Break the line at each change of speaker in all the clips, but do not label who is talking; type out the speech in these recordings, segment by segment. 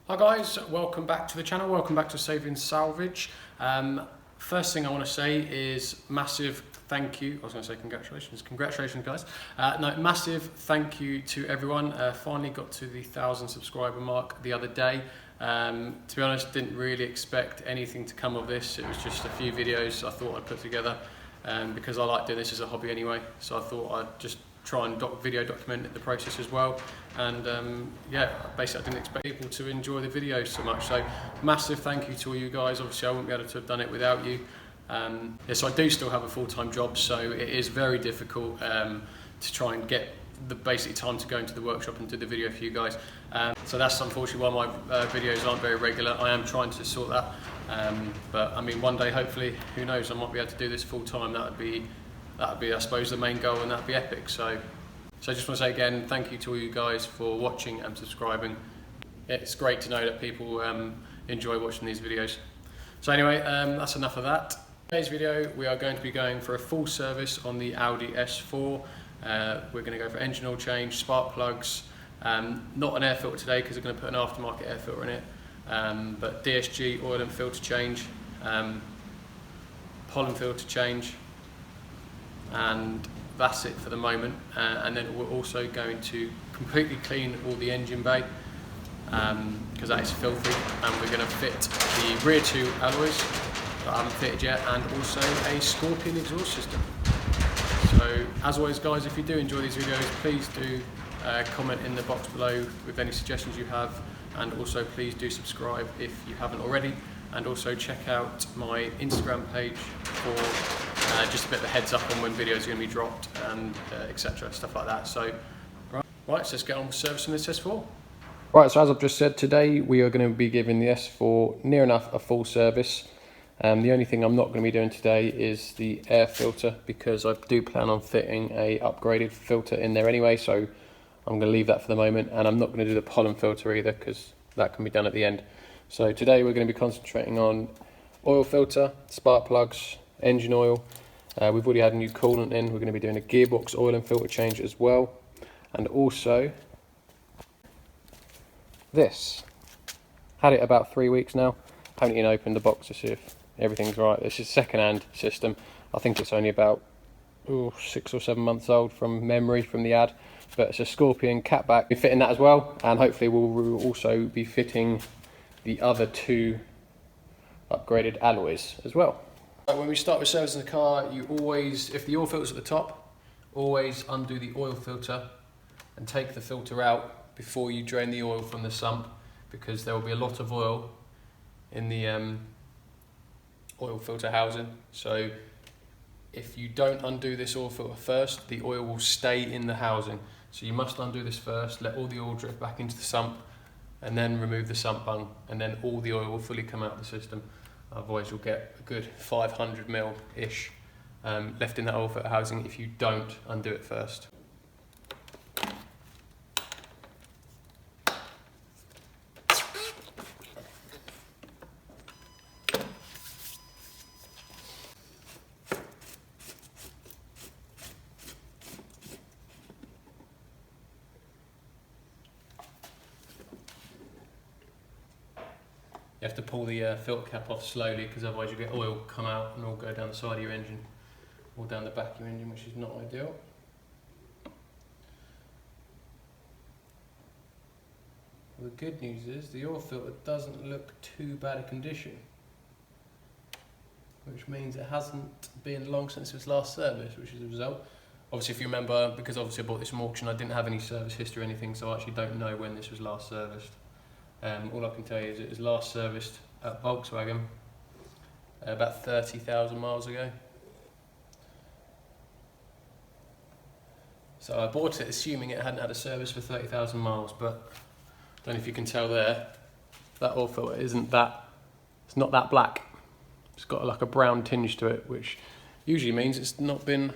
Hi guys, welcome back to the channel, welcome back to Saving Salvage. First thing I want to say is massive thank you. I was going to say congratulations guys. No, massive thank you to everyone. Finally got to the 1,000 subscriber mark the other day. To be honest, didn't really expect anything to come of this. It was just a few videos I thought I'd put together because I like doing this as a hobby anyway, so I thought I'd just try and video document the process as well. And yeah, basically I didn't expect people to enjoy the videos so much, so massive thank you to all you guys. Obviously I wouldn't be able to have done it without you. Yes, I do still have a full-time job, so it is very difficult to try and get the basic time to go into the workshop and do the video for you guys. So that's unfortunately why my videos aren't very regular. I am trying to sort that, but I mean one day hopefully, who knows, I might be able to do this full-time. That would be I suppose the main goal, and that'd be epic. So I just want to say again, thank you to all you guys for watching and subscribing. It's great to know that people enjoy watching these videos. So anyway, that's enough of that. Today's video, we are going to be going for a full service on the Audi S4. We're going to go for engine oil change, spark plugs, not an air filter today because we're going to put an aftermarket air filter in it, but DSG oil and filter change, pollen filter change, and that's it for the moment. And then we're also going to completely clean all the engine bay because that is filthy, and we're going to fit the rear two alloys that I haven't fitted yet, and also a Scorpion exhaust system. So as always guys, if you do enjoy these videos, please do comment in the box below with any suggestions you have, and also please do subscribe if you haven't already, and also check out my Instagram page for just a bit of a heads up on when videos are going to be dropped, and etc, stuff like that. So right, so let's get on with servicing this S4. Right, so as I've just said, today we are going to be giving the S4 near enough a full service. The only thing I'm not going to be doing today is the air filter, because I do plan on fitting a upgraded filter in there anyway, so I'm going to leave that for the moment. And I'm not going to do the pollen filter either, because that can be done at the end. So today we're going to be concentrating on oil filter, spark plugs, engine oil. We've already had a new coolant in. We're going to be doing a gearbox oil and filter change as well, and also this. Had it about 3 weeks now. Haven't even opened the box to see if everything's right. This is a second-hand system. I think it's only about 6 or 7 months old from memory from the ad, but it's a Scorpion catback. We're fitting that as well, and hopefully we'll also be fitting the other two upgraded alloys as well. When we start with servicing the car, you always, if the oil filter's at the top, always undo the oil filter and take the filter out before you drain the oil from the sump, because there will be a lot of oil in the oil filter housing. So if you don't undo this oil filter first, the oil will stay in the housing. So you must undo this first, let all the oil drip back into the sump, and then remove the sump bung, and then all the oil will fully come out of the system. Otherwise you'll get a good 500 ml-ish left in that oil filter housing if you don't undo it first. You have to pull the filter cap off slowly, because otherwise you get oil come out and all go down the side of your engine, or down the back of your engine, which is not ideal. Well, the good news is the oil filter doesn't look too bad a condition, which means it hasn't been long since its last service, which is a result. Obviously, if you remember, because obviously I bought this from auction, I didn't have any service history or anything, so I actually don't know when this was last serviced. All I can tell you is it was last serviced at Volkswagen about 30,000 miles ago. So I bought it assuming it hadn't had a service for 30,000 miles, but I don't know if you can tell there, that oil filter isn't that, it's not that black. It's got like a brown tinge to it, which usually means it's not been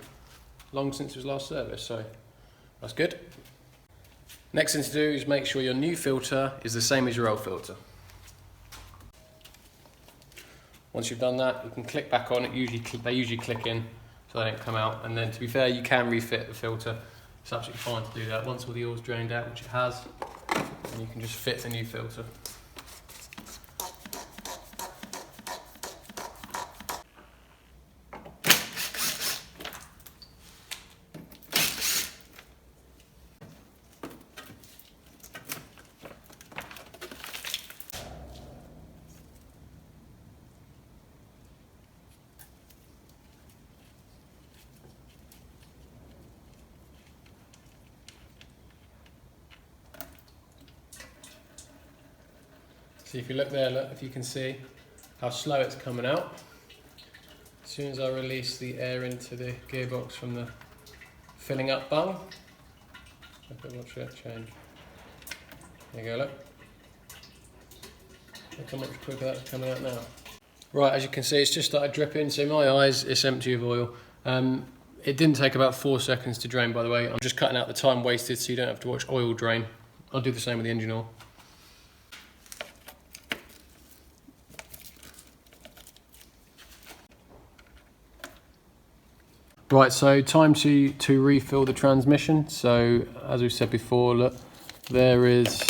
long since it was last serviced, so that's good. Next thing to do is make sure your new filter is the same as your old filter. Once you've done that, you can click back on it. They usually click in so they don't come out. And then, to be fair, you can refit the filter. It's absolutely fine to do that. Once all the oil's drained out, which it has, and you can just fit the new filter. So if you look there, look, if you can see how slow it's coming out. As soon as I release the air into the gearbox from the filling up bung, watch that change. There you go, look. Look how much quicker that's coming out now. Right, as you can see, it's just started dripping, so my eyes, it's empty of oil. It didn't take about 4 seconds to drain, by the way. I'm just cutting out the time wasted so you don't have to watch oil drain. I'll do the same with the engine oil. Right, so time to refill the transmission. So, as we said before, look, there is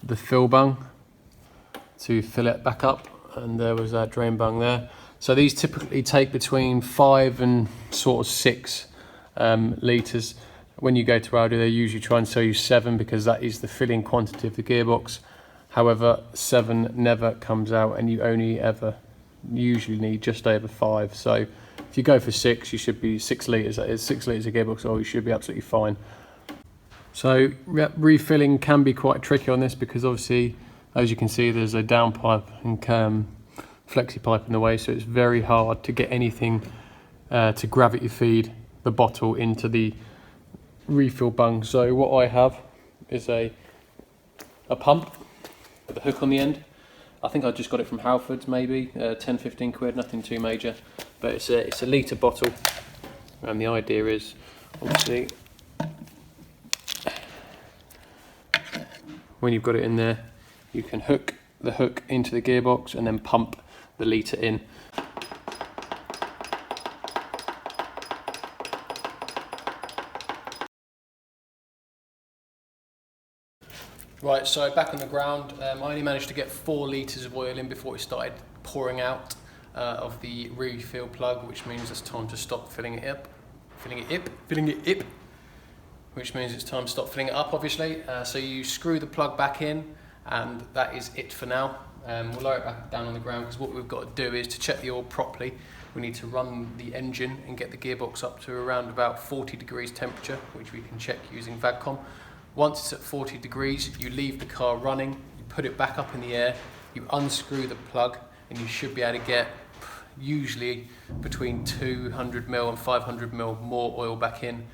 the fill bung to fill it back up, and there was that drain bung there. So these typically take between 5 and sort of 6 litres. When you go to Audi, they usually try and sell you 7 because that is the filling quantity of the gearbox. However, 7 never comes out, and you only ever usually need just over 5. So if you go for 6, you should be 6 litres. That is 6 litres of gearbox oil. You should be absolutely fine. So refilling can be quite tricky on this because obviously, as you can see, there's a downpipe and flexi pipe in the way, so it's very hard to get anything to gravity feed the bottle into the refill bung. So what I have is a pump with a hook on the end. I think I just got it from Halfords, maybe 10-15 quid, nothing too major, but it's a litre bottle, and the idea is obviously when you've got it in there, you can hook the hook into the gearbox and then pump the litre in. Right, so back on the ground, I only managed to get 4 litres of oil in before it started pouring out of the refill plug, which means it's time to stop filling it up. Which means it's time to stop filling it up, obviously. So you screw the plug back in, and that is it for now. We'll lower it back down on the ground because what we've got to do is to check the oil properly. We need to run the engine and get the gearbox up to around about 40 degrees temperature, which we can check using VAGCOM. Once it's at 40 degrees, you leave the car running, you put it back up in the air, you unscrew the plug, and you should be able to get usually between 200 ml and 500 ml more oil back in.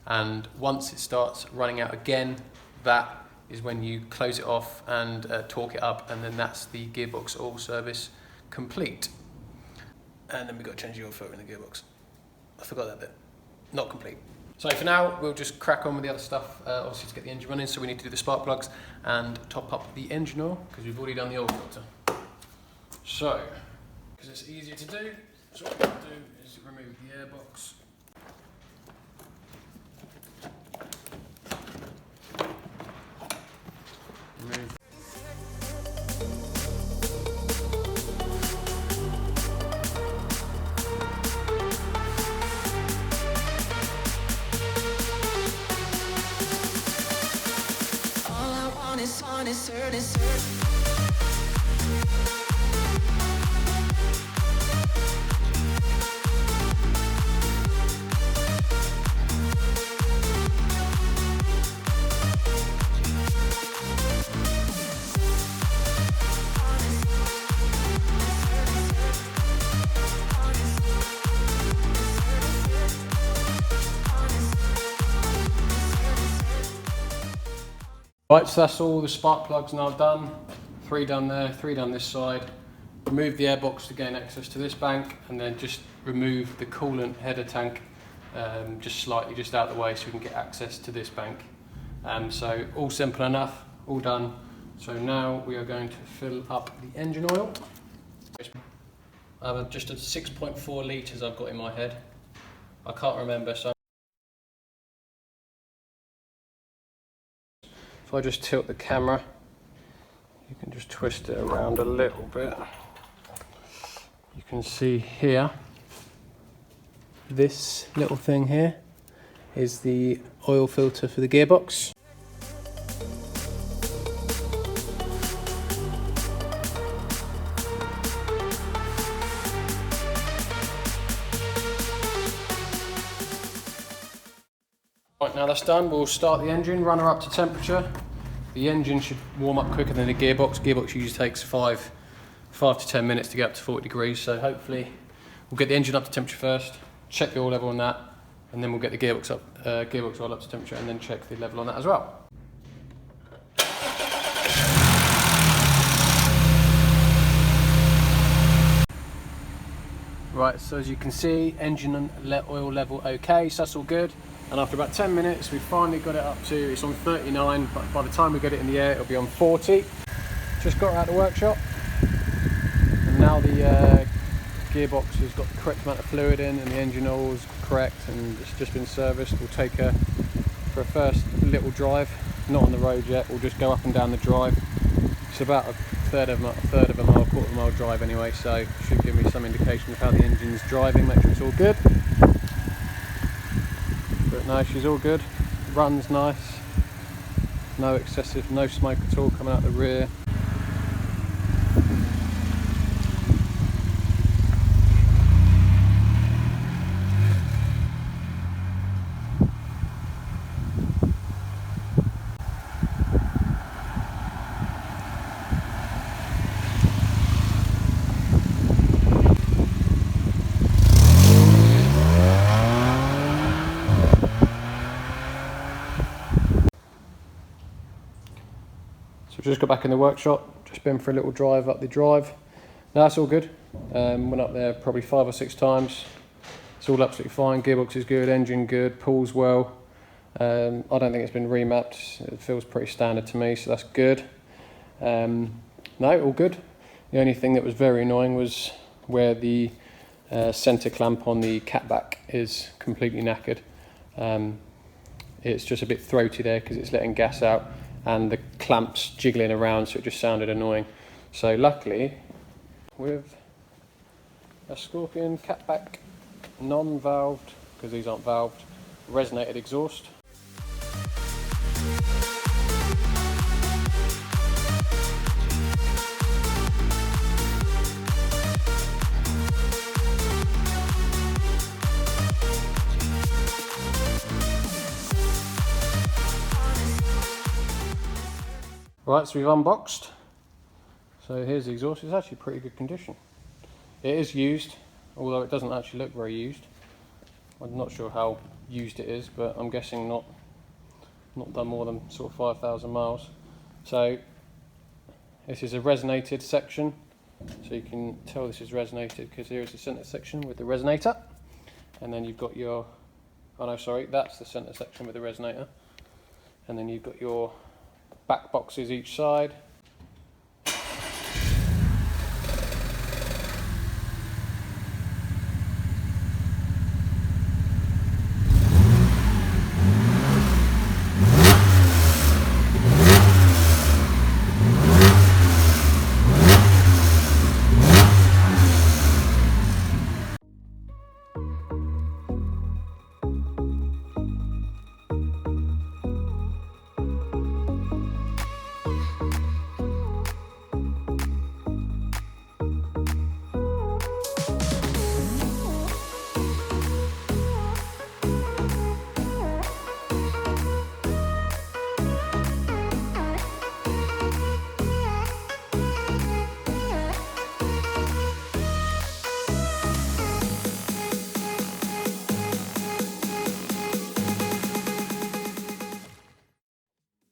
And once it starts running out again, that is when you close it off and torque it up, and then that's the gearbox oil service complete. And then we've got to change the oil filter in the gearbox. I forgot that bit. Not complete. So for now, we'll just crack on with the other stuff, obviously to get the engine running, so we need to do the spark plugs and top up the engine oil, because we've already done the oil filter. So, because it's easier to do, so what I'm going to do is remove the airbox. Remove. Right, so that's all the spark plugs now done. 3 done there, 3 done this side. Remove the airbox to gain access to this bank, and then just remove the coolant header tank just slightly, just out of the way, so we can get access to this bank. So all simple enough, all done. So now we are going to fill up the engine oil. Just at 6.4 litres I've got in my head. I can't remember, so if I just tilt the camera, you can just twist it around a little bit. You can see here, this little thing here is the oil filter for the gearbox. Right, now that's done, we'll start the engine, run her up to temperature, The engine should warm up quicker than the gearbox. Gearbox usually takes 5 to 10 minutes to get up to 40 degrees, so hopefully we'll get the engine up to temperature first, check the oil level on that, and then we'll get the gearbox oil up to temperature and then check the level on that as well. Right, so as you can see, engine and oil level okay, so that's all good. And after about 10 minutes, we finally got it up to, it's on 39, but by the time we get it in the air, it'll be on 40. Just got it out of the workshop. And now the gearbox has got the correct amount of fluid in and the engine oil is correct and it's just been serviced. We'll take her for a first little drive, not on the road yet, we'll just go up and down the drive. It's about a third of a mile, quarter of a mile drive anyway, so should give me some indication of how the engine's driving, make sure it's all good. But no, she's all good, runs nice, no excessive, no smoke at all coming out the rear. So just got back in the workshop, just been for a little drive up the drive. No, that's all good. Went up there probably 5 or 6 times. It's all absolutely fine. Gearbox is good, engine good, pulls well. I don't think it's been remapped. It feels pretty standard to me, so that's good. No, all good. The only thing that was very annoying was where the centre clamp on the catback is completely knackered. It's just a bit throaty there because it's letting gas out and the clamps jiggling around, so it just sounded annoying. So luckily, with a Scorpion catback non-valved, because these aren't valved, resonated exhaust, right, so we've unboxed. So here's the exhaust. It's actually pretty good condition. It is used, although it doesn't actually look very used. I'm not sure how used it is, but I'm guessing not done more than sort of 5,000 miles. So this is a resonated section. So you can tell this is resonated because here is the centre section with the resonator. And then you've got your, oh no, sorry, that's the centre section with the resonator. And then you've got your back boxes each side.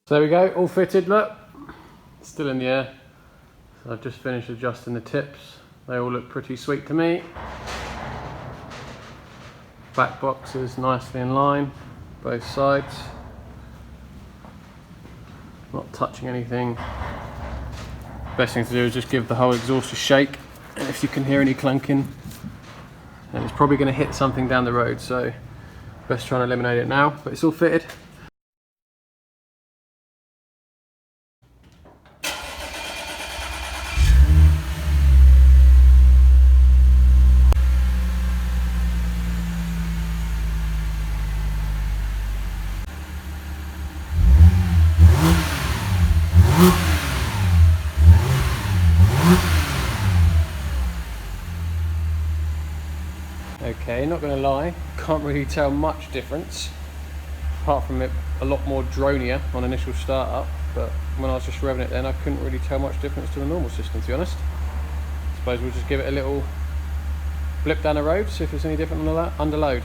So there we go, all fitted, look, still in the air. So I've just finished adjusting the tips. They all look pretty sweet to me. Back boxes nicely in line, both sides. Not touching anything. Best thing to do is just give the whole exhaust a shake. And if you can hear any clunking, then it's probably going to hit something down the road. So best try and eliminate it now, but it's all fitted. Okay, not going to lie, can't really tell much difference, apart from it a lot more dronier on initial startup. but when I was just revving it then, I couldn't really tell much difference to the normal system, to be honest. I suppose we'll just give it a little blip down the road, see if it's any different under load.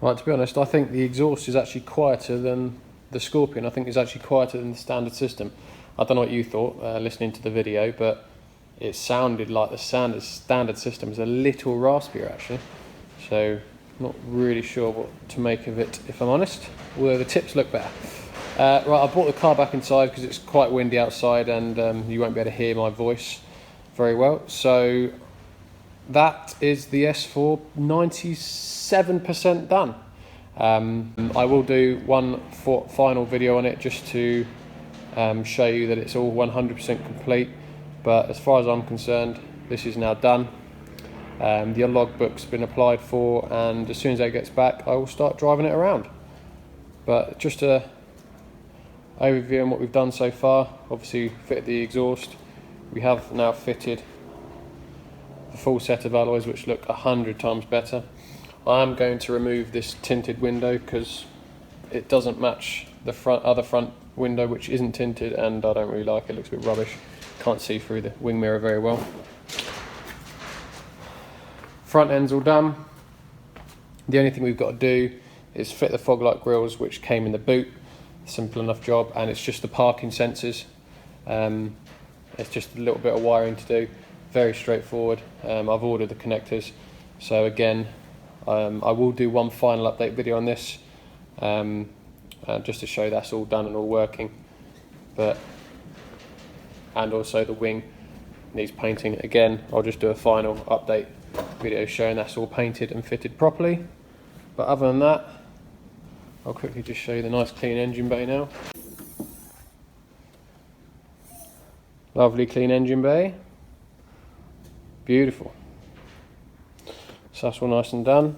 Right, to be honest, I think the exhaust is actually quieter than the Scorpion. I think it's actually quieter than the standard system. I don't know what you thought listening to the video, but it sounded like the standard system is a little raspier actually. So, not really sure what to make of it, if I'm honest. Although the tips look better. Right, I brought the car back inside because it's quite windy outside and you won't be able to hear my voice very well. So, that is the S4 97% done. I will do one final video on it just to show you that it's all 100% complete, but as far as I'm concerned, this is now done. The logbook's been applied for, and as soon as it gets back, I will start driving it around. But just a overview on what we've done so far. Obviously fitted the exhaust. We have now fitted the full set of alloys, which look 100 times better. I am going to remove this tinted window because it doesn't match the other front window, which isn't tinted, and I don't really like it. It looks a bit rubbish. Can't see through the wing mirror very well. Front end's all done. The only thing we've got to do is fit the fog light grills, which came in the boot. Simple enough job, and it's just the parking sensors. It's just a little bit of wiring to do. Very straightforward. I've ordered the connectors, so again I will do one final update video on this just to show that's all done and all working, and also the wing needs painting. Again, I'll just do a final update video showing that's all painted and fitted properly. But other than that, I'll quickly just show you the nice clean engine bay now. Lovely clean engine bay. Beautiful. So that's all nice and done.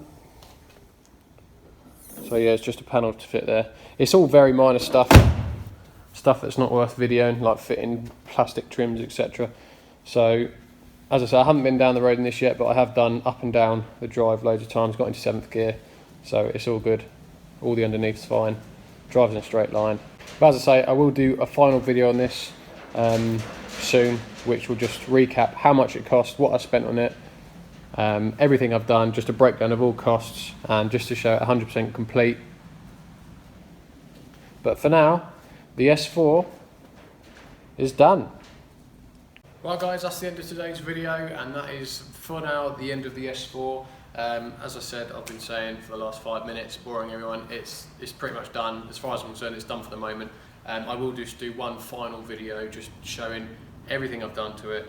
So yeah, it's just a panel to fit there. It's all very minor stuff that's not worth videoing, like fitting plastic trims, etc. So, as I say, I haven't been down the road in this yet, but I have done up and down the drive loads of times, got into 7th gear, so it's all good. All the underneath's fine, drives in a straight line. But as I say, I will do a final video on this soon, which will just recap how much it cost, what I spent on it, everything I've done, just a breakdown of all costs, and just to show it 100% complete. But for now, the S4 is done. Right guys, that's the end of today's video, and that is for now the end of the S4. As I said, I've been saying for the last 5 minutes, boring everyone, it's pretty much done. As far as I'm concerned, it's done for the moment. I will just do one final video just showing everything I've done to it,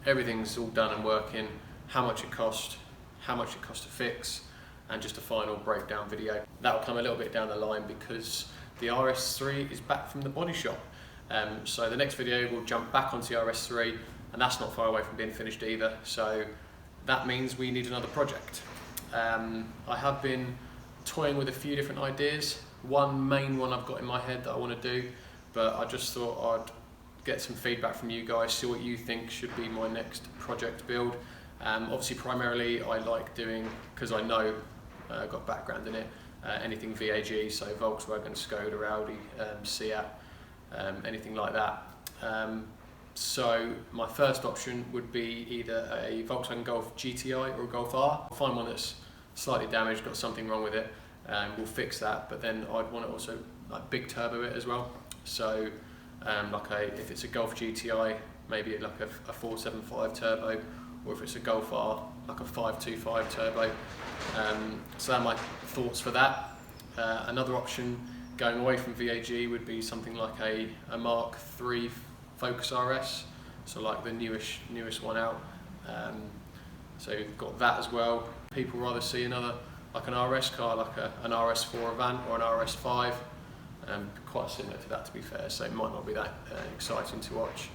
everything's all done and working, how much it cost to fix, and just a final breakdown video. That will come a little bit down the line because the RS3 is back from the body shop. So the next video will jump back onto the RS3, and that's not far away from being finished either. So that means we need another project. I have been toying with a few different ideas. One main one I've got in my head that I want to do, but I just thought I'd get some feedback from you guys, see what you think should be my next project build. Obviously primarily I like doing, because I know I've got background in it, anything VAG, so Volkswagen, Skoda, Audi, Seat, anything like that. So my first option would be either a Volkswagen Golf GTI or a Golf R. I'll find one that's slightly damaged, got something wrong with it, we'll fix that, but then I'd want to also like big turbo it as well. So if it's a Golf GTI, maybe like a 475 turbo, or if it's a Golf R, like a 525 turbo. So they're my thoughts for that. Another option going away from VAG would be something like a Mark III Focus RS, so like the newest one out. So you've got that as well. People rather see another, like an RS car, like an RS4 Avant or an RS5. quite similar to that, to be fair, so it might not be that exciting to watch.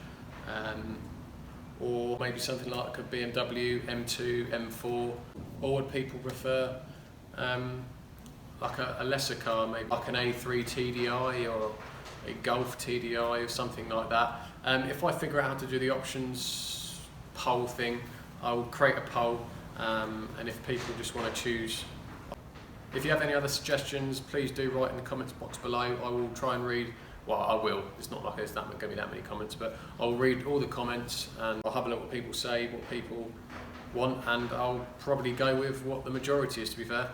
Or maybe something like a BMW M2, M4, or would people prefer like a lesser car, maybe like an A3 TDI or a Golf TDI or something like that. If I figure out how to do the options poll thing, I will create a poll, and if people just want to choose. If you have any other suggestions, please do write in the comments box below. I will try and read, well, I will, it's not like there's going to be that many comments, but I'll read all the comments and I'll have a look what people say, what people want, and I'll probably go with what the majority is, to be fair.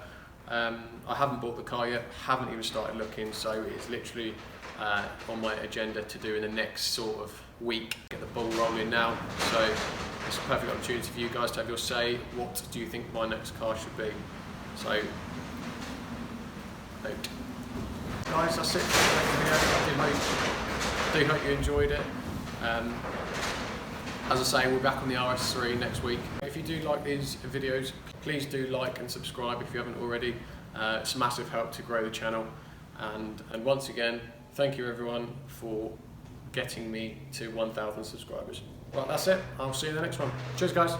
I haven't bought the car yet, haven't even started looking, so it's literally on my agenda to do in the next sort of week. Get the ball rolling now, so it's a perfect opportunity for you guys to have your say. What do you think my next car should be? So, guys, that's it for the video. I do hope you enjoyed it. As I say, we're back on the RS3 next week. If you do like these videos, please do like and subscribe if you haven't already. It's a massive help to grow the channel. And once again, thank you everyone for getting me to 1,000 subscribers. Right, that's it. I'll see you in the next one. Cheers, guys.